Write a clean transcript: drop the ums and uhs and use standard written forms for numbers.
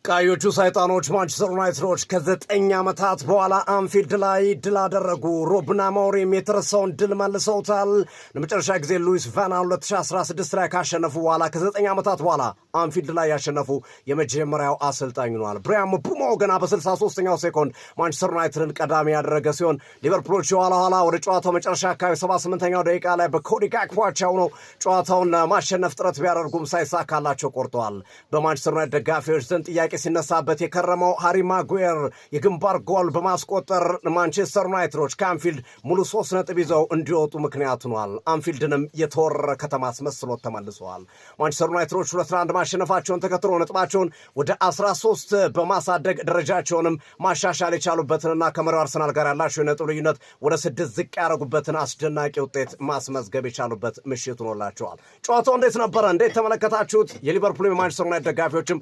ቀዮቹ ሰይጣኖች ማንቸስተር ዩናይትዶች ከ9 ዓመታት በኋላ አንፊልድ ላይ ድል አደረጉ። ሩበን አሞሪም የተረሳውን ድል መልሰውታል። ለመጨረሻ ጊዜ ሉዊስ ቫን ጋል 2016 ላይ ካሸነፉ በኋላ ከ9 ዓመታት በኋላ አንፊልድ ላይ ያሸነፉ የመጀመሪያው አሰልጣኝ ሆነዋል። ብራያን ምቡሞ ገና በ63ኛው ሴኮንድ ማንቸስተር ዩናይትድን ቀዳሚ ያደረገ ሲሆን ሊቨርፑሎች ኋላ ወደ ጨዋታው መጨረሻ አካባቢ 78ኛው ደቂቃ ላይ በኮዲ ጋክፖ ነው ጨዋታውን ለማሸነፍ ጥረት ቢያደርጉም ሳይሳካላቸው ቆርጠዋል። በማንቸስተር ዩናይትድ ደጋፊዎች ዘንድ ጥያቄ ሲነሳበት የከረመው ሃሪ ማጉዌር የግንባር ጎል በማስቆጠር ማንቸስተር ዩናይትዶች ከአንፊልድ ሙሉ 3 ነጥብ ይዘው እንዲወጡ ምክንያት ሆኗል። አንፊልድንም የተወረረ ከተማ አስመስሎት ተመልሰዋል። ማንቸስተር ዩናይትዶች 2-1 ማሸነፋቸውን ተከትሎ ነጥባቸውን ወደ 13 በማሳደግ ደረጃቸውንም ማሻሻል የቻሉበትንና ከመሪው አርሰናል ጋር ያላቸው የነጥብ ልዩነት ወደ 6 ዝቅ ያደረጉበትን አስደናቂ ውጤት ማስመዝገብ የቻሉበት ምሽት ሆኖላቸዋል። ጨዋታው እንዴት ነበረ? እንዴት ተመለከታችሁት? የሊቨርፑል የማንቸስተር ዩናይትድ ደጋፊዎችም